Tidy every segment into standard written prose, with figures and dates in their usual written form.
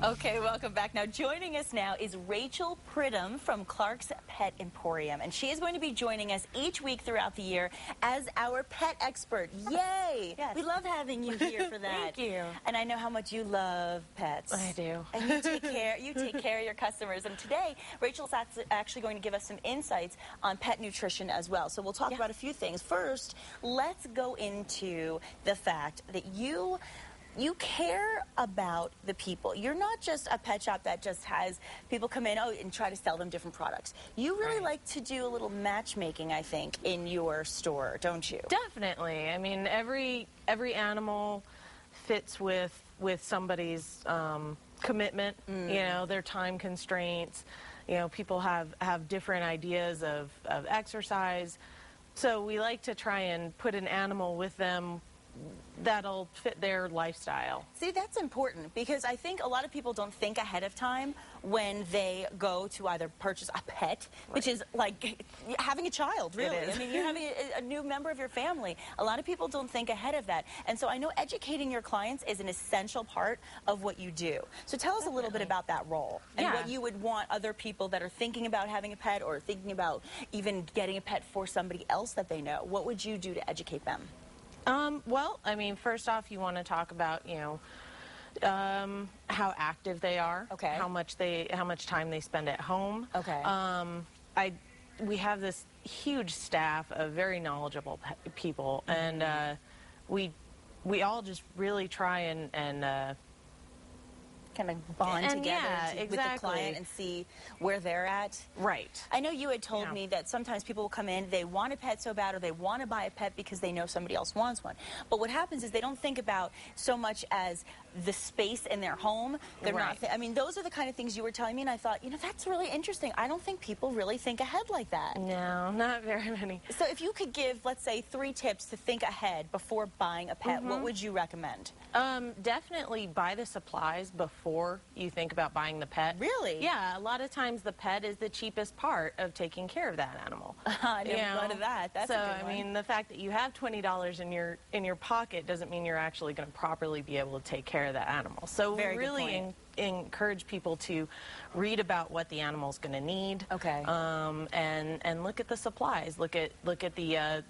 Okay, welcome back. Now, joining us now is Racheal Pridham from Clark's Pet Emporium, and she is going to be joining us each week throughout the year as our pet expert. Yay! Yes. We love having you here for that. Thank you. And I know how much you love pets. I do. And you take care of your customers. And today, Racheal's actually going to give us some insights on pet nutrition as well. So we'll talk about a few things. First, let's go into the fact that you care about the people. You're not just a pet shop that just has people come in and try to sell them different products. You really like to do a little matchmaking, I think, in your store, don't you? Definitely. I mean, every animal fits with somebody's commitment, you know, their time constraints. You know, people have different ideas of exercise. So we like to try and put an animal with them that'll fit their lifestyle. See, that's important because I think a lot of people don't think ahead of time when they go to either purchase a pet, which is like having a child, really. It is. I mean, you're having a new member of your family. A lot of people don't think ahead of that. And so I know educating your clients is an essential part of what you do. So tell us a little bit about that role and what you would want other people that are thinking about having a pet or thinking about even getting a pet for somebody else that they know. What would you do to educate them? Well, I mean, first off, you want to talk about, you know, how active they are, how much time they spend at home. We have this huge staff of very knowledgeable people, and we all just really try and kind of bond together with the client and see where they're at. Right. I know you had told me that sometimes people will come in, they want a pet so bad, or they want to buy a pet because they know somebody else wants one. But what happens is they don't think about so much as the space in their home. They're not. I mean, those are the kind of things you were telling me, and I thought, you know, that's really interesting. I don't think people really think ahead like that. No, not very many. So if you could give, let's say, 3 tips to think ahead before buying a pet, what would you recommend? Definitely buy the supplies before you think about buying the pet. Really? Yeah, a lot of times the pet is the cheapest part of taking care of that animal. I never thought of that. That's a good one. I mean, the fact that you have $20 in your pocket doesn't mean you're actually going to properly be able to take care of that animal. So we really encourage people to read about what the animal's going to need. And look at the supplies. Look at the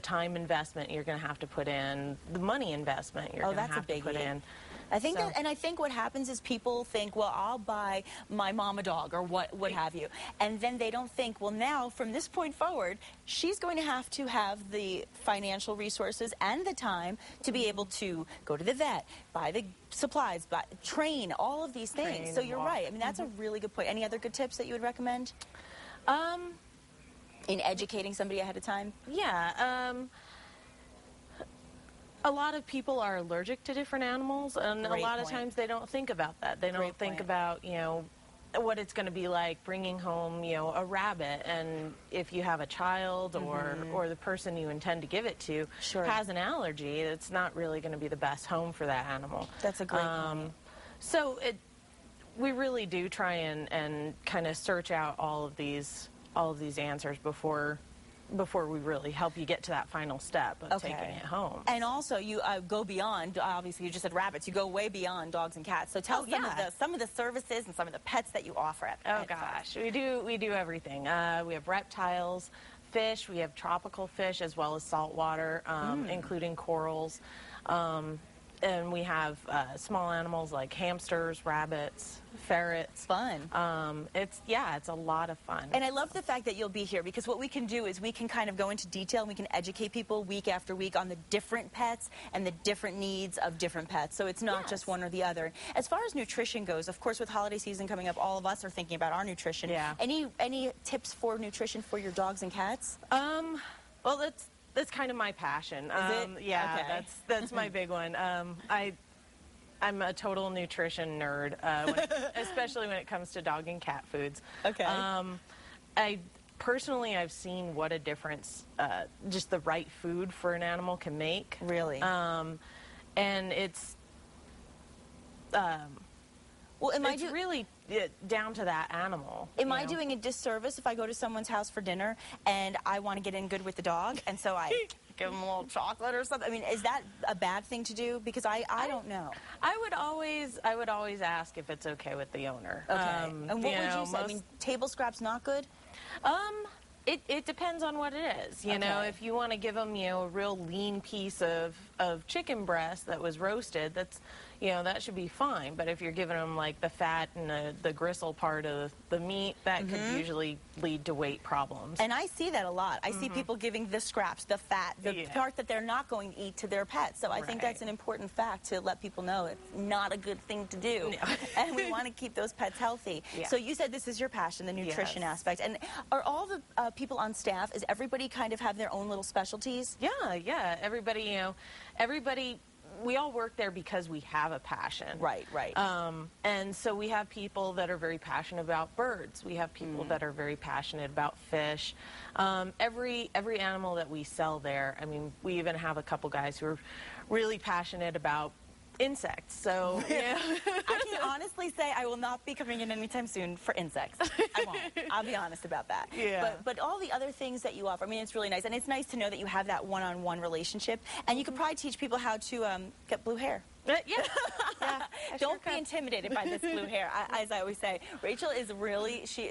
time investment you're going to have to put in, the money investment you're going to have to put in. I think that, and I think what happens is people think, well, I'll buy my mama dog or what have you, and then they don't think, well, now from this point forward, she's going to have the financial resources and the time to be able to go to the vet, buy the supplies, train, all of these things. So you're right. I mean, that's a really good point. Any other good tips that you would recommend? In educating somebody ahead of time? Yeah. A lot of people are allergic to different animals, and a lot of times they don't think about that. They don't think about, you know, what it's going to be like bringing home, you know, a rabbit, and if you have a child or the person you intend to give it to has an allergy, it's not really going to be the best home for that animal. That's a great point. So we really do try and kind of search out all of these answers before we really help you get to that final step of taking it home. And also, you go beyond, obviously, you just said rabbits. You go way beyond dogs and cats. So tell some of the services and some of the pets that you offer at Oh, gosh. We do everything. We have reptiles, fish. We have tropical fish as well as saltwater, including corals. And we have small animals like hamsters, rabbits, ferrets. Fun. It's a lot of fun. And I love the fact that you'll be here, because what we can do is we can kind of go into detail and we can educate people week after week on the different pets and the different needs of different pets. So it's not just one or the other. As far as nutrition goes, of course, with holiday season coming up, all of us are thinking about our nutrition. Any tips for nutrition for your dogs and cats? Well, that's kind of my passion. Yeah, that's my big one. I'm a total nutrition nerd, especially when it comes to dog and cat foods. I've seen what a difference just the right food for an animal can make. Really? And it's it's really down to that animal. Am I doing a disservice if I go to someone's house for dinner and I want to get in good with the dog, and so I give them a little chocolate or something? I mean, is that a bad thing to do? Because I don't know. I would always ask if it's okay with the owner. Okay. And what would you say? I mean, table scraps not good? It depends on what it is. You know, if you want to give them, a real lean piece of chicken breast that was roasted, that's, that should be fine. But if you're giving them like the fat and the gristle part of the meat, that could usually lead to weight problems. And I see that a lot. I see people giving the scraps, the fat, the part that they're not going to eat to their pets. So I think that's an important fact to let people know. It's not a good thing to do. No. And we want to keep those pets healthy. Yeah. So you said this is your passion, the nutrition aspect. And are all the people on staff, is everybody kind of have their own little specialties? Yeah. Everybody, we all work there because we have a passion. Right. And so we have people that are very passionate about birds. We have people that are very passionate about fish. Every animal that we sell there, I mean, we even have a couple guys who are really passionate about insects. So I can honestly say I will not be coming in anytime soon for insects. I won't. I'll be honest about that. Yeah. But all the other things that you offer, I mean, it's really nice. And it's nice to know that you have that one-on-one relationship. And you could probably teach people how to get blue hair. Don't be intimidated by this blue hair. As I always say, Racheal is really, she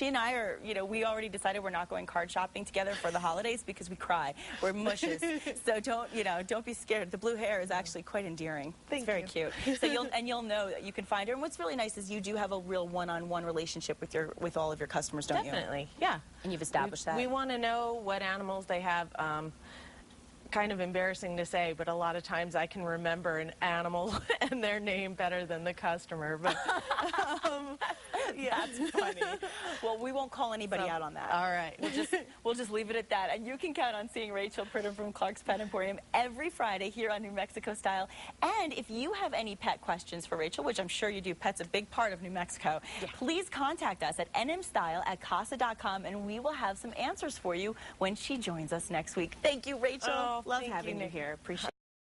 and I are, we already decided we're not going card shopping together for the holidays because we cry. We're mushes. So don't be scared. The blue hair is actually quite endearing. It's very cute. So you'll know that you can find her. And what's really nice is you do have a real one-on-one relationship with all of your customers, don't you? Definitely, yeah. And you've established that. We want to know what animals they have. Kind of embarrassing to say, but a lot of times I can remember an animal and their name better than the customer. But that's funny. Well, we won't call anybody out on that. All right. We'll just leave it at that. And you can count on seeing Racheal Pridham from Clark's Pet Emporium every Friday here on New Mexico Style. And if you have any pet questions for Racheal, which I'm sure you do, pet's a big part of New Mexico, please contact us at nmstyle@casa.com and we will have some answers for you when she joins us next week. Thank you, Racheal. Love having you here. Appreciate it.